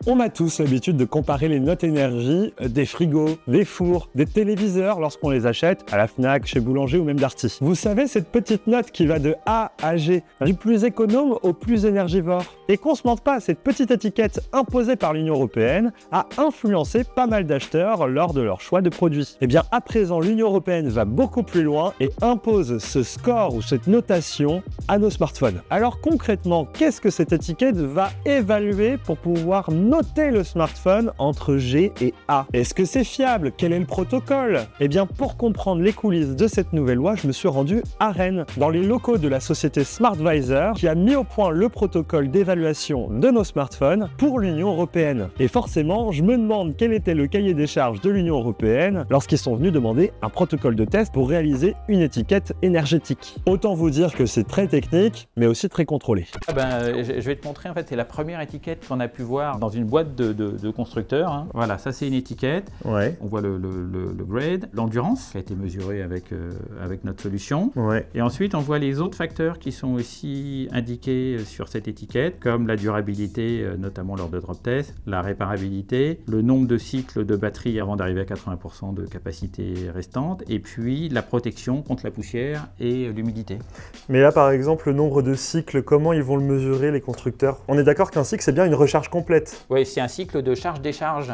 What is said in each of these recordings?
On a tous l'habitude de comparer les notes énergie des frigos, des fours, des téléviseurs lorsqu'on les achète à la Fnac, chez Boulanger ou même Darty. Vous savez, cette petite note qui va de A à G, du plus économe au plus énergivore. Et qu'on se mente pas, cette petite étiquette imposée par l'Union européenne a influencé pas mal d'acheteurs lors de leur choix de produits. Et bien à présent, l'Union européenne va beaucoup plus loin et impose ce score ou cette notation à nos smartphones. Alors concrètement, qu'est-ce que cette étiquette va évaluer pour pouvoir noter le smartphone entre G et A? Est-ce que c'est fiable? Quel est le protocole? Eh bien, pour comprendre les coulisses de cette nouvelle loi, je me suis rendu à Rennes, dans les locaux de la société SmartVisor, qui a mis au point le protocole d'évaluation de nos smartphones pour l'Union européenne. Et forcément, je me demande quel était le cahier des charges de l'Union européenne lorsqu'ils sont venus demander un protocole de test pour réaliser une étiquette énergétique. Autant vous dire que c'est très technique, mais aussi très contrôlé. Je vais te montrer, en fait, c'est la première étiquette qu'on a pu voir dans une boîte de constructeur. Hein. Voilà, ça c'est une étiquette. Ouais. On voit le grade, l'endurance qui a été mesurée avec notre solution. Ouais. Et ensuite, on voit les autres facteurs qui sont aussi indiqués sur cette étiquette, comme la durabilité, notamment lors de drop test, la réparabilité, le nombre de cycles de batterie avant d'arriver à 80% de capacité restante, et puis la protection contre la poussière et l'humidité. Mais là, par exemple, le nombre de cycles, comment ils vont le mesurer, les constructeurs? On est d'accord qu'un cycle, c'est bien une recharge complète. Oui, c'est un cycle de charge-décharge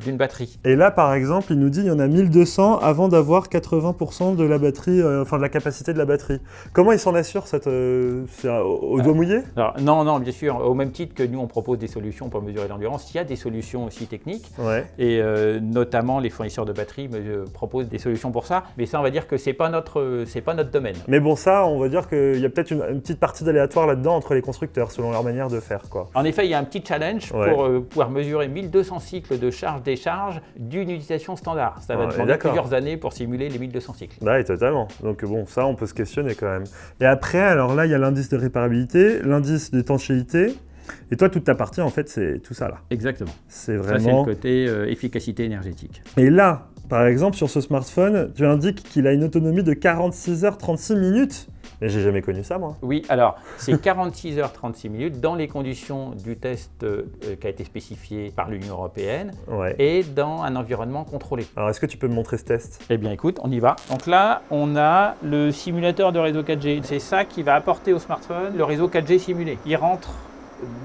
d'une batterie. Et là, par exemple, il nous dit qu'il y en a 1200 avant d'avoir 80% de la batterie, enfin de la capacité de la batterie. Comment ils s'en assurent c'est au doigt mouillé? Alors, non, bien sûr. Au même titre que nous, on propose des solutions pour mesurer l'endurance, il y a des solutions aussi techniques. Ouais. Et notamment, les fournisseurs de batteries proposent des solutions pour ça. Mais ça, on va dire que c'est pas notre domaine. Mais bon, ça, on va dire qu'il y a peut-être une petite partie d'aléatoire là-dedans entre les constructeurs, selon leur manière de faire, quoi. En effet, il y a un petit challenge pour pouvoir mesurer 1200 cycles de charge-décharge d'une utilisation standard. Ça va demander plusieurs années pour simuler les 1200 cycles. Oui, totalement. Donc bon, ça, on peut se questionner quand même. Et après, alors là, il y a l'indice de réparabilité, l'indice d'étanchéité. Et toi, toute ta partie, en fait, c'est tout ça là. Exactement. C'est vraiment... Ça, c'est le côté efficacité énergétique. Et là, par exemple, sur ce smartphone, tu indiques qu'il a une autonomie de 46 heures 36 minutes. Mais j'ai jamais connu ça, moi. Oui, alors, c'est 46 heures 36 minutes dans les conditions du test qui a été spécifié par l'Union européenne et dans un environnement contrôlé. Alors, est-ce que tu peux me montrer ce test? Eh bien, écoute, on y va. Donc là, on a le simulateur de réseau 4G. C'est ça qui va apporter au smartphone le réseau 4G simulé. Il rentre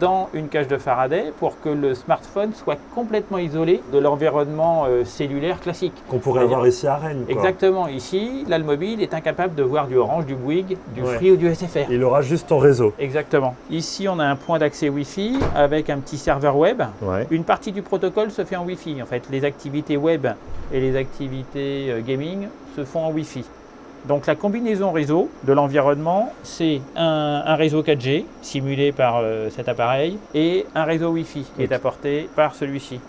dans une cage de Faraday pour que le smartphone soit complètement isolé de l'environnement cellulaire classique. Qu'on pourrait avoir ici à Rennes, quoi. Exactement. Ici, là, le mobile est incapable de voir du Orange, du Bouygues, du Free ou du SFR. Il aura juste ton réseau. Exactement. Ici, on a un point d'accès Wi-Fi avec un petit serveur web. Une partie du protocole se fait en Wi-Fi. En fait, les activités web et les activités gaming se font en Wi-Fi. Donc la combinaison réseau de l'environnement, c'est un réseau 4G simulé par cet appareil et un réseau Wi-Fi qui est apporté par celui-ci.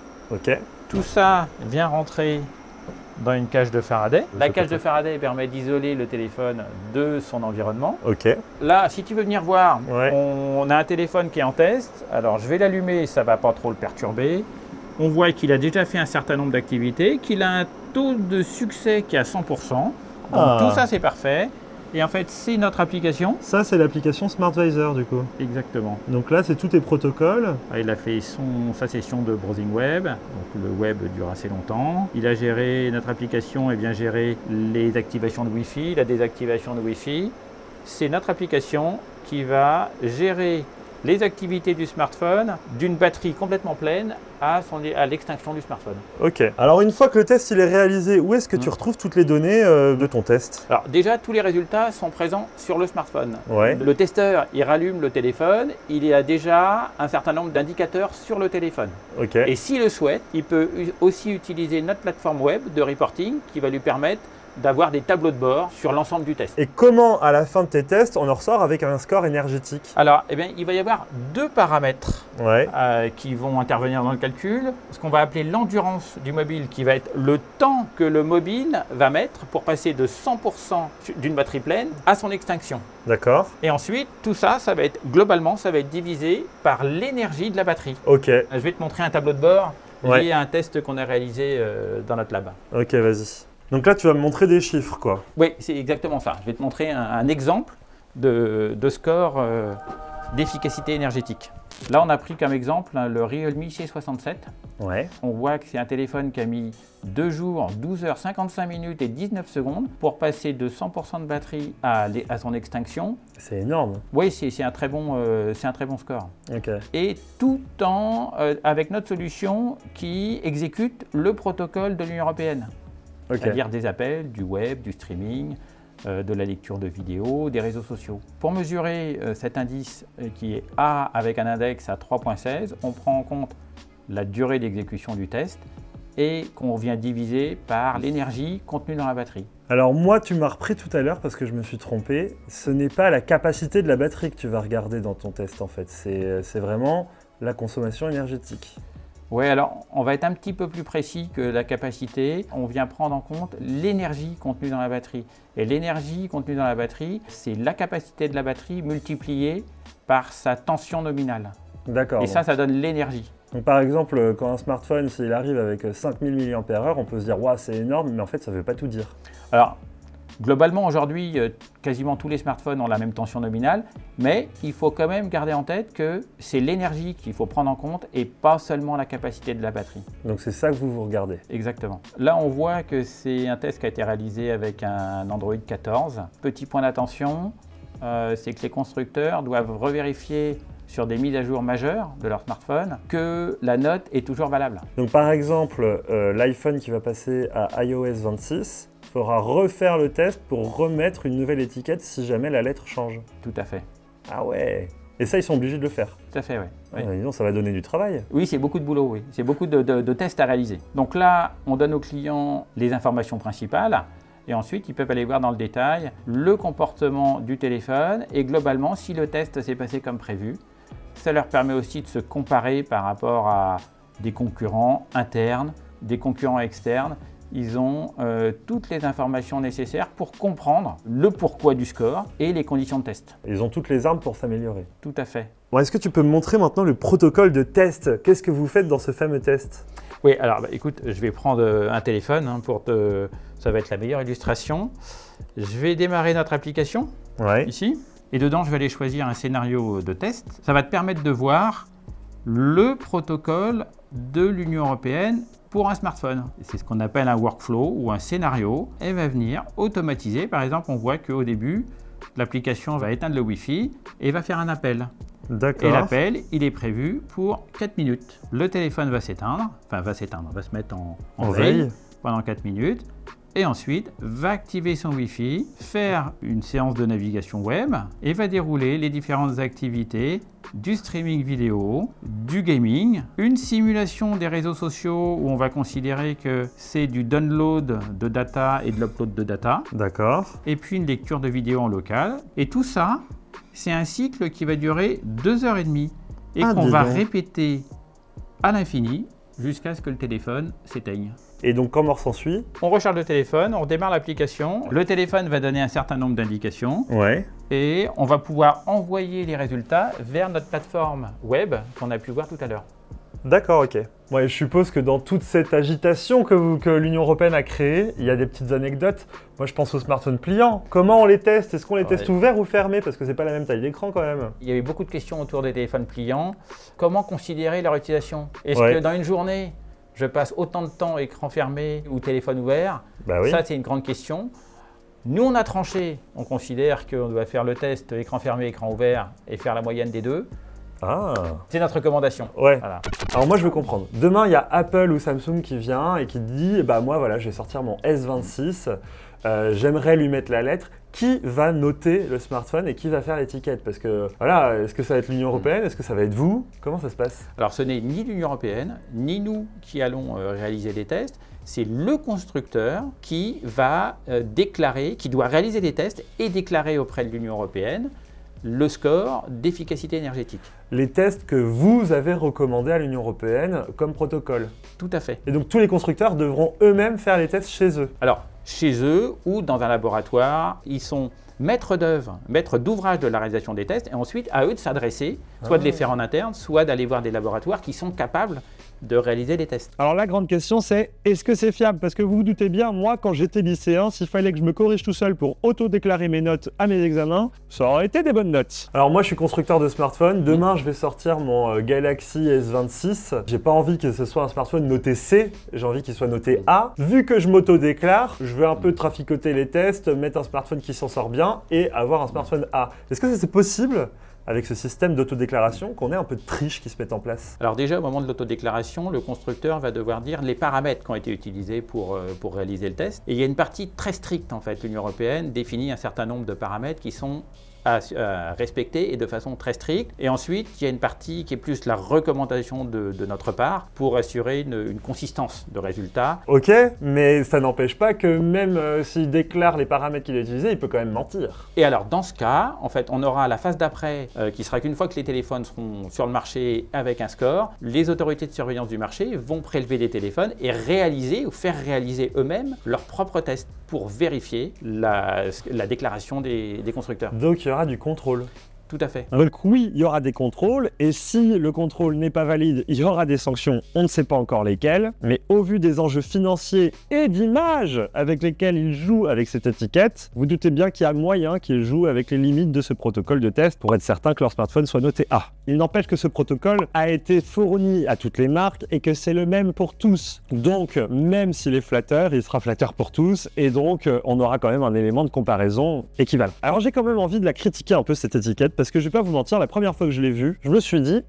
Tout ça vient rentrer dans une cage de Faraday. La cage de Faraday permet d'isoler le téléphone de son environnement. Là, si tu veux venir voir, on a un téléphone qui est en test. Alors je vais l'allumer, ça ne va pas trop le perturber. On voit qu'il a déjà fait un certain nombre d'activités, qu'il a un taux de succès qui est à 100%. Donc tout ça, c'est parfait. Et en fait, c'est notre application. Ça, c'est l'application SmartVisor, du coup. Exactement. Donc là, c'est tous tes protocoles. Il a fait sa session de browsing web. Donc le web dure assez longtemps. Il a géré, notre application, et bien géré les activations de Wi-Fi, la désactivation de Wi-Fi. C'est notre application qui va gérer les activités du smartphone d'une batterie complètement pleine à l'extinction du smartphone. Alors une fois que le test il est réalisé, où est-ce que tu retrouves toutes les données de ton test? Alors déjà, tous les résultats sont présents sur le smartphone. Le testeur, il rallume le téléphone, il y a déjà un certain nombre d'indicateurs sur le téléphone. Et s'il le souhaite, il peut aussi utiliser notre plateforme web de reporting qui va lui permettre d'avoir des tableaux de bord sur l'ensemble du test. Et comment, à la fin de tes tests, on en ressort avec un score énergétique? Alors, eh bien, il va y avoir deux paramètres qui vont intervenir dans le calcul. Ce qu'on va appeler l'endurance du mobile, qui va être le temps que le mobile va mettre pour passer de 100% d'une batterie pleine à son extinction. Et ensuite, tout ça, globalement, ça va être divisé par l'énergie de la batterie. Je vais te montrer un tableau de bord lié à un test qu'on a réalisé dans notre lab. Vas-y. Donc là, tu vas me montrer des chiffres, quoi. Oui, c'est exactement ça. Je vais te montrer un exemple de score d'efficacité énergétique. Là, on a pris comme exemple le Realme C67. Ouais. On voit que c'est un téléphone qui a mis 2 jours, 12 heures, 55 minutes et 19 secondes pour passer de 100% de batterie à son extinction. C'est énorme. Oui, c'est un très bon score. Okay. Et tout en avec notre solution qui exécute le protocole de l'Union européenne. Okay. C'est-à-dire des appels, du web, du streaming, de la lecture de vidéos, des réseaux sociaux. Pour mesurer cet indice qui est A avec un index à 3.16, on prend en compte la durée d'exécution du test et qu'on vient diviser par l'énergie contenue dans la batterie. Alors moi, tu m'as repris tout à l'heure parce que je me suis trompé. Ce n'est pas la capacité de la batterie que tu vas regarder dans ton test en fait, c'est vraiment la consommation énergétique. Oui, alors on va être un petit peu plus précis que la capacité. On vient prendre en compte l'énergie contenue dans la batterie. Et l'énergie contenue dans la batterie, c'est la capacité de la batterie multipliée par sa tension nominale. D'accord. Et ça donne l'énergie. Donc par exemple, quand un smartphone, s'il arrive avec 5000 mAh, on peut se dire « Waouh, c'est énorme », mais en fait, ça ne veut pas tout dire. Alors, globalement, aujourd'hui, quasiment tous les smartphones ont la même tension nominale, mais il faut quand même garder en tête que c'est l'énergie qu'il faut prendre en compte et pas seulement la capacité de la batterie. Donc c'est ça que vous regardez? Exactement. Là, on voit que c'est un test qui a été réalisé avec un Android 14. Petit point d'attention, c'est que les constructeurs doivent revérifier sur des mises à jour majeures de leur smartphone que la note est toujours valable. Donc par exemple, l'iPhone qui va passer à iOS 26, faudra refaire le test pour remettre une nouvelle étiquette si jamais la lettre change. Tout à fait. Ah ouais. Et ça, ils sont obligés de le faire. Tout à fait, oui. Disons, ça va donner du travail. Oui, c'est beaucoup de boulot, oui. C'est beaucoup de tests à réaliser. Donc là, on donne aux clients les informations principales et ensuite, ils peuvent aller voir dans le détail le comportement du téléphone et globalement, si le test s'est passé comme prévu, ça leur permet aussi de se comparer par rapport à des concurrents internes, des concurrents externes. Ils ont toutes les informations nécessaires pour comprendre le pourquoi du score et les conditions de test. Ils ont toutes les armes pour s'améliorer. Tout à fait. Bon, est-ce que tu peux me montrer maintenant le protocole de test? Qu'est-ce que vous faites dans ce fameux test? Oui, alors écoute, je vais prendre un téléphone ça va être la meilleure illustration. Je vais démarrer notre application ici. Et dedans, je vais aller choisir un scénario de test. Ça va te permettre de voir le protocole de l'Union européenne pour un smartphone. C'est ce qu'on appelle un workflow ou un scénario. Elle va venir automatiser. Par exemple, on voit qu'au début, l'application va éteindre le Wi-Fi et va faire un appel. D'accord. Et l'appel, il est prévu pour 4 minutes. Le téléphone va s'éteindre, va se mettre en veille pendant 4 minutes. Et ensuite, va activer son Wi-Fi, faire une séance de navigation web et va dérouler les différentes activités du streaming vidéo, du gaming, une simulation des réseaux sociaux où on va considérer que c'est du download de data et de l'upload de data. D'accord. Et puis une lecture de vidéo en local. Et tout ça, c'est un cycle qui va durer 2h30 et qu'on va répéter à l'infini jusqu'à ce que le téléphone s'éteigne. Et donc, comment s'ensuit? On recharge le téléphone, on redémarre l'application. Le téléphone va donner un certain nombre d'indications. Ouais. Et on va pouvoir envoyer les résultats vers notre plateforme web qu'on a pu voir tout à l'heure. D'accord, ok. Ouais, je suppose que dans toute cette agitation que l'Union européenne a créée, il y a des petites anecdotes. Moi, je pense aux smartphones pliants. Comment on les teste? Est-ce qu'on les teste ouverts ou fermés? Parce que c'est pas la même taille d'écran quand même. Il y a eu beaucoup de questions autour des téléphones pliants. Comment considérer leur utilisation? Est-ce que dans une journée, je passe autant de temps écran fermé ou téléphone ouvert? Ça, c'est une grande question. Nous, on a tranché. On considère qu'on doit faire le test écran fermé, écran ouvert et faire la moyenne des deux. Ah. C'est notre recommandation. Ouais. Voilà. Alors moi, je veux comprendre. Demain, il y a Apple ou Samsung qui vient et qui dit, bah moi, voilà, je vais sortir mon S26. J'aimerais lui mettre la lettre. Qui va noter le smartphone et qui va faire l'étiquette? Parce que voilà, est-ce que ça va être l'Union européenne? Est-ce que ça va être vous? Comment ça se passe? Alors ce n'est ni l'Union européenne, ni nous qui allons réaliser les tests. C'est le constructeur qui va déclarer, qui doit réaliser des tests et déclarer auprès de l'Union européenne le score d'efficacité énergétique. Les tests que vous avez recommandés à l'Union européenne comme protocole. Tout à fait. Et donc tous les constructeurs devront eux-mêmes faire les tests chez eux. Alors, chez eux ou dans un laboratoire, ils sont maître d'œuvre, maître d'ouvrage de la réalisation des tests, et ensuite à eux de s'adresser, soit de les faire en interne, soit d'aller voir des laboratoires qui sont capables de réaliser les tests. Alors la grande question c'est, est-ce que c'est fiable? Parce que vous vous doutez bien, moi quand j'étais lycéen, s'il fallait que je me corrige tout seul pour auto-déclarer mes notes à mes examens, ça aurait été des bonnes notes. Alors moi je suis constructeur de smartphone, demain je vais sortir mon Galaxy S26. J'ai pas envie que ce soit un smartphone noté C, j'ai envie qu'il soit noté A. Vu que je m'auto-déclare, je vais un peu traficoter les tests, mettre un smartphone qui s'en sort bien et avoir un smartphone A. Est-ce que c'est possible avec ce système d'autodéclaration, qu'on ait un peu de triche qui se mette en place? Alors déjà, au moment de l'autodéclaration, le constructeur va devoir dire les paramètres qui ont été utilisés pour réaliser le test. Et il y a une partie très stricte, en fait. L'Union européenne définit un certain nombre de paramètres qui sont à respecter et de façon très stricte. Et ensuite, il y a une partie qui est plus la recommandation de notre part pour assurer une consistance de résultats. Ok, mais ça n'empêche pas que même s'il déclare les paramètres qu'il a utilisés, il peut quand même mentir. Et alors, dans ce cas, en fait, on aura la phase d'après qui sera qu'une fois que les téléphones seront sur le marché avec un score, les autorités de surveillance du marché vont prélever des téléphones et réaliser ou faire réaliser eux-mêmes leurs propres tests pour vérifier la déclaration des constructeurs. Donc il y aura du contrôle. Tout à fait. Donc oui, il y aura des contrôles, et si le contrôle n'est pas valide, il y aura des sanctions, on ne sait pas encore lesquelles, mais au vu des enjeux financiers et d'image avec lesquels ils jouent avec cette étiquette, vous doutez bien qu'il y a moyen qu'ils jouent avec les limites de ce protocole de test pour être certain que leur smartphone soit noté A. Il n'empêche que ce protocole a été fourni à toutes les marques et que c'est le même pour tous. Donc même s'il est flatteur, il sera flatteur pour tous, et donc on aura quand même un élément de comparaison équivalent. Alors j'ai quand même envie de la critiquer un peu cette étiquette, parce que je vais pas vous mentir, la première fois que je l'ai vue, je me suis dit,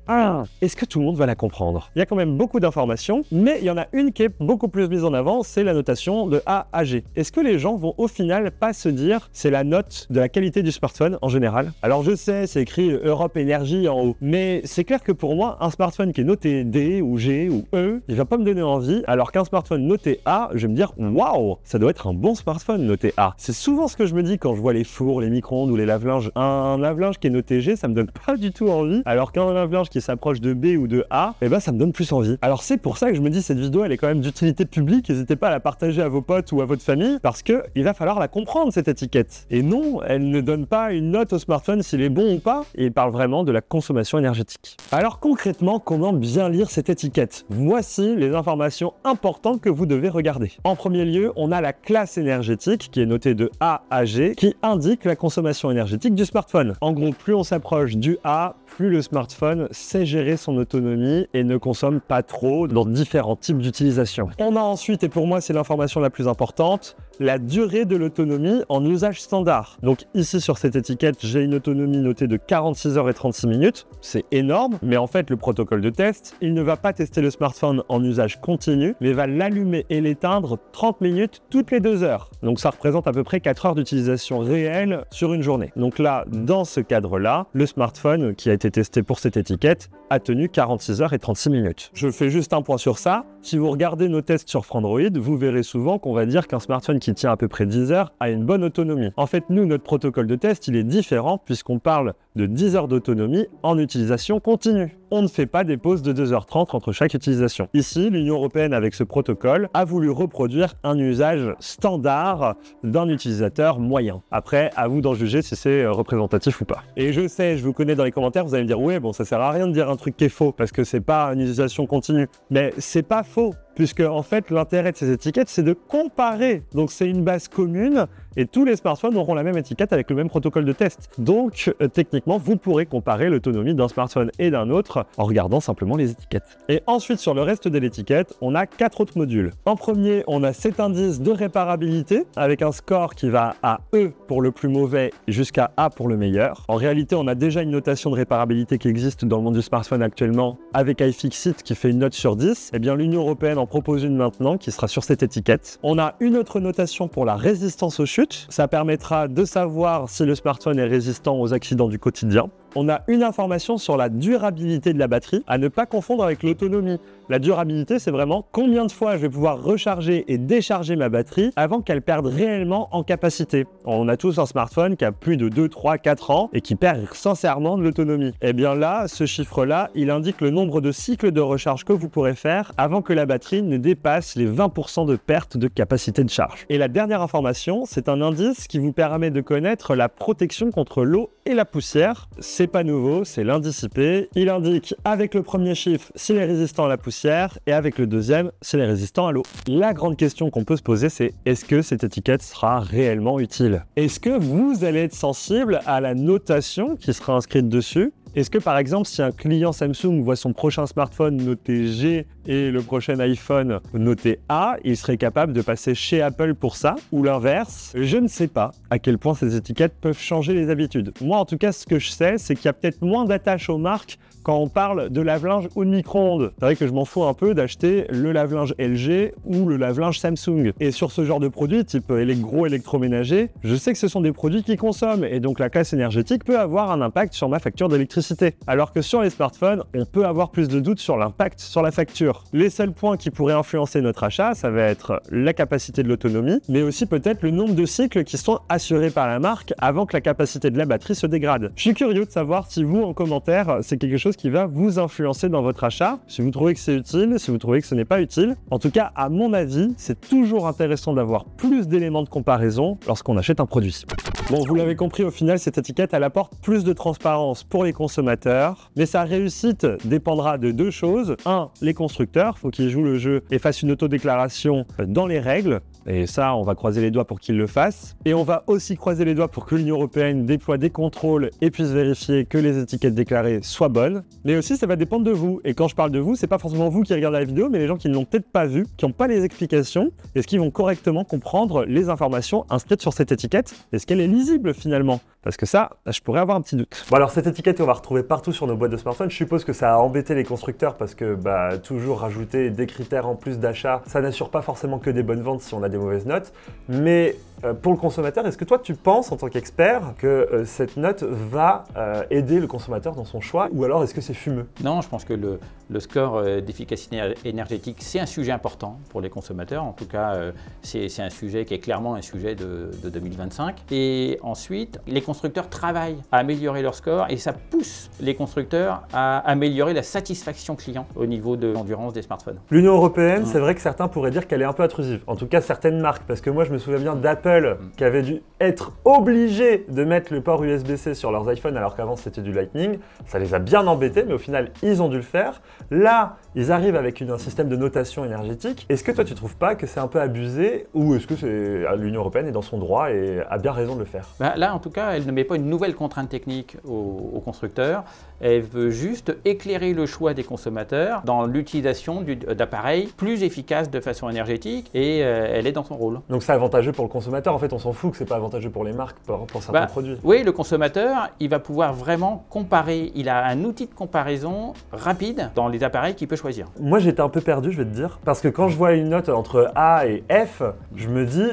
est-ce que tout le monde va la comprendre? Il y a quand même beaucoup d'informations, mais il y en a une qui est beaucoup plus mise en avant, c'est la notation de A à G. Est-ce que les gens vont au final pas se dire, c'est la note de la qualité du smartphone en général? Alors je sais, c'est écrit Europe Énergie en haut, mais c'est clair que pour moi, un smartphone qui est noté D ou G ou E, il va pas me donner envie, alors qu'un smartphone noté A, je vais me dire, waouh, ça doit être un bon smartphone noté A. C'est souvent ce que je me dis quand je vois les fours, les micro-ondes ou les lave-linges. Un lave-linge qui est noté G, ça me donne pas du tout envie, alors qu'un lave-linge qui s'approche de B ou de A, eh ben ça me donne plus envie. Alors c'est pour ça que je me dis, cette vidéo elle est quand même d'utilité publique, n'hésitez pas à la partager à vos potes ou à votre famille, parce que il va falloir la comprendre cette étiquette. Et non, elle ne donne pas une note au smartphone s'il est bon ou pas, et il parle vraiment de la consommation énergétique. Alors concrètement, comment bien lire cette étiquette? Voici les informations importantes que vous devez regarder. En premier lieu, on a la classe énergétique qui est notée de A à G, qui indique la consommation énergétique du smartphone. En gros, plus on s'approche du A, plus le smartphone sait gérer son autonomie et ne consomme pas trop dans différents types d'utilisation. On a ensuite, et pour moi c'est l'information la plus importante, la durée de l'autonomie en usage standard. Donc ici sur cette étiquette, j'ai une autonomie notée de 46 heures et 36 minutes. C'est énorme, mais en fait le protocole de test, il ne va pas tester le smartphone en usage continu, mais va l'allumer et l'éteindre 30 minutes toutes les 2 heures. Donc ça représente à peu près 4 heures d'utilisation réelle sur une journée. Donc là, dans ce cadre-là, le smartphone qui a été testé pour cette étiquette a tenu 46 heures et 36 minutes. Je fais juste un point sur ça. Si vous regardez nos tests sur Frandroid, vous verrez souvent qu'on va dire qu'un smartphone qui tient à peu près 10 heures a une bonne autonomie. En fait, nous, notre protocole de test, il est différent puisqu'on parle de 10 heures d'autonomie en utilisation continue. On ne fait pas des pauses de 2h30 entre chaque utilisation. Ici, l'Union européenne, avec ce protocole, a voulu reproduire un usage standard d'un utilisateur moyen. Après, à vous d'en juger si c'est représentatif ou pas. Et je sais, je vous connais dans les commentaires, vous allez me dire « Ouais, bon, ça sert à rien de dire un truc qui est faux, parce que c'est pas une utilisation continue. » Mais c'est pas faux, puisque en fait, l'intérêt de ces étiquettes, c'est de comparer. Donc c'est une base commune, et tous les smartphones auront la même étiquette avec le même protocole de test. Donc, techniquement, vous pourrez comparer l'autonomie d'un smartphone et d'un autre en regardant simplement les étiquettes. Et ensuite, sur le reste de l'étiquette, on a 4 autres modules. En premier, on a cet indice de réparabilité avec un score qui va à E pour le plus mauvais jusqu'à A pour le meilleur. En réalité, on a déjà une notation de réparabilité qui existe dans le monde du smartphone actuellement avec iFixit qui fait une note sur 10. Eh bien, l'Union européenne en propose une maintenant qui sera sur cette étiquette. On a une autre notation pour la résistance aux chutes. Ça permettra de savoir si le smartphone est résistant aux accidents du quotidien. on a une information sur la durabilité de la batterie, à ne pas confondre avec l'autonomie. La durabilité, c'est vraiment combien de fois je vais pouvoir recharger et décharger ma batterie avant qu'elle perde réellement en capacité. On a tous un smartphone qui a plus de 2, 3, 4 ans et qui perd sincèrement de l'autonomie. Et bien là, ce chiffre-là, il indique le nombre de cycles de recharge que vous pourrez faire avant que la batterie ne dépasse les 20% de perte de capacité de charge. Et la dernière information, c'est un indice qui vous permet de connaître la protection contre l'eau et la poussière. C'est pas nouveau, c'est l'indice IP. Il indique avec le premier chiffre s'il est résistant à la poussière et avec le deuxième s'il est résistant à l'eau. La grande question qu'on peut se poser, c'est est-ce que cette étiquette sera réellement utile? Est-ce que vous allez être sensible à la notation qui sera inscrite dessus? Est-ce que par exemple, si un client Samsung voit son prochain smartphone noté G et le prochain iPhone noté A, il serait capable de passer chez Apple pour ça? Ou l'inverse? Je ne sais pas à quel point ces étiquettes peuvent changer les habitudes. Moi, en tout cas, ce que je sais, c'est qu'il y a peut-être moins d'attache aux marques quand on parle de lave-linge ou de micro-ondes. C'est vrai que je m'en fous un peu d'acheter le lave-linge LG ou le lave-linge Samsung. Et sur ce genre de produits, type les gros électroménagers, je sais que ce sont des produits qui consomment et donc la classe énergétique peut avoir un impact sur ma facture d'électricité. Alors que sur les smartphones, on peut avoir plus de doutes sur l'impact sur la facture. Les seuls points qui pourraient influencer notre achat, ça va être la capacité de l'autonomie, mais aussi peut-être le nombre de cycles qui sont assurés par la marque avant que la capacité de la batterie se dégrade. Je suis curieux de savoir si vous, en commentaire, c'est quelque chose qui va vous influencer dans votre achat, si vous trouvez que c'est utile, si vous trouvez que ce n'est pas utile. En tout cas, à mon avis, c'est toujours intéressant d'avoir plus d'éléments de comparaison lorsqu'on achète un produit. Bon, vous l'avez compris, au final, cette étiquette, elle apporte plus de transparence pour les consommateurs, mais sa réussite dépendra de deux choses. Un, les constructeurs, faut qu'ils jouent le jeu et fassent une autodéclaration dans les règles. Et ça, on va croiser les doigts pour qu'ils le fassent. Et on va aussi croiser les doigts pour que l'Union européenne déploie des contrôles et puisse vérifier que les étiquettes déclarées soient bonnes. Mais aussi, ça va dépendre de vous. Et quand je parle de vous, c'est pas forcément vous qui regardez la vidéo, mais les gens qui ne l'ont peut-être pas vue, qui n'ont pas les explications. Est-ce qu'ils vont correctement comprendre les informations inscrites sur cette étiquette? Est-ce qu'elle est lisible finalement? Parce que ça, je pourrais avoir un petit doute. Bon alors cette étiquette on va retrouver partout sur nos boîtes de smartphones. Je suppose que ça a embêté les constructeurs parce que toujours rajouter des critères en plus d'achat, ça n'assure pas forcément que des bonnes ventes si on a des mauvaises notes. Mais pour le consommateur, est-ce que toi tu penses en tant qu'expert que cette note va aider le consommateur dans son choix ou alors est-ce que c'est fumeux? Non, je pense que le score d'efficacité énergétique, c'est un sujet important pour les consommateurs. En tout cas, c'est un sujet qui est clairement un sujet de 2025. Et ensuite, les constructeurs travaillent à améliorer leur score et ça pousse les constructeurs à améliorer la satisfaction client au niveau de l'endurance des smartphones. L'Union européenne, c'est vrai que certains pourraient dire qu'elle est un peu intrusive. En tout cas, certaines marques, parce que moi je me souviens bien d'Apple qui avait dû être obligé de mettre le port USB-C sur leurs iPhones alors qu'avant c'était du Lightning. Ça les a bien embêtés, mais au final, ils ont dû le faire. Là, ils arrivent avec un système de notation énergétique. Est-ce que toi, tu trouves pas que c'est un peu abusé ou est-ce que l'Union européenne est dans son droit et a bien raison de le faire? Là, en tout cas, elle ne met pas une nouvelle contrainte technique aux constructeurs. Elle veut juste éclairer le choix des consommateurs dans l'utilisation d'appareils plus efficaces de façon énergétique et elle est dans son rôle. Donc c'est avantageux pour le consommateur. En fait, on s'en fout que c'est pas avantageux pour les marques, pour certains produits. Oui, le consommateur, il va pouvoir vraiment comparer. Il a un outil de comparaison rapide dans les appareils qu'il peut choisir. Moi, j'étais un peu perdu, je vais te dire, parce que quand je vois une note entre A et F, je me dis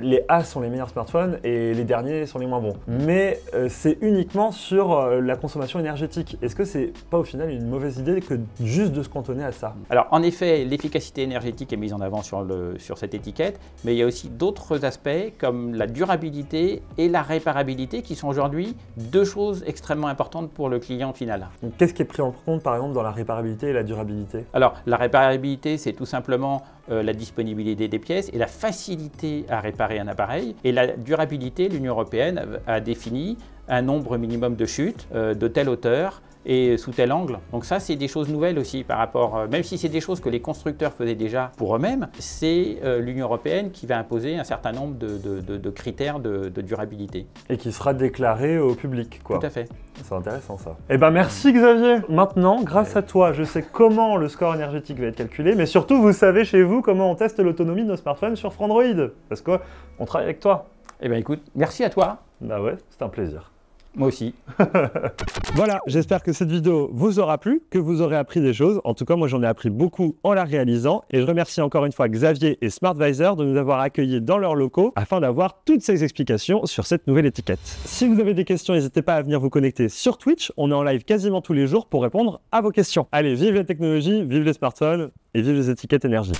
les A sont les meilleurs smartphones et les derniers sont les moins bons. Mais c'est uniquement sur la consommation énergétique. Est-ce que c'est pas au final une mauvaise idée que juste de se cantonner à ça? Alors en effet, l'efficacité énergétique est mise en avant sur cette étiquette, mais il y a aussi d'autres aspects comme la durabilité et la réparabilité qui sont aujourd'hui deux choses extrêmement importantes pour le client final. Qu'est-ce qui est pris en compte par exemple dans la réparabilité et la durabilité? Alors la réparabilité, c'est tout simplement la disponibilité des pièces et la facilité à réparer un appareil. Et la durabilité, l'Union européenne a défini un nombre minimum de chutes de telle hauteur et sous tel angle. Donc ça, c'est des choses nouvelles aussi par rapport, même si c'est des choses que les constructeurs faisaient déjà pour eux-mêmes, c'est l'Union européenne qui va imposer un certain nombre de critères de durabilité. Et qui sera déclaré au public, quoi. Tout à fait. C'est intéressant ça. Eh ben merci Xavier. Maintenant, grâce à toi, je sais comment le score énergétique va être calculé, mais surtout, vous savez chez vous comment on teste l'autonomie de nos smartphones sur Frandroid, parce qu'on travaille avec toi. Eh bien écoute, merci à toi. Bah ouais, c'est un plaisir. Moi aussi. Voilà, j'espère que cette vidéo vous aura plu, que vous aurez appris des choses. En tout cas, moi j'en ai appris beaucoup en la réalisant. Et je remercie encore une fois Xavier et SmartVisor de nous avoir accueillis dans leurs locaux afin d'avoir toutes ces explications sur cette nouvelle étiquette. Si vous avez des questions, n'hésitez pas à venir vous connecter sur Twitch. On est en live quasiment tous les jours pour répondre à vos questions. Allez, vive la technologie, vive les smartphones et vive les étiquettes énergie.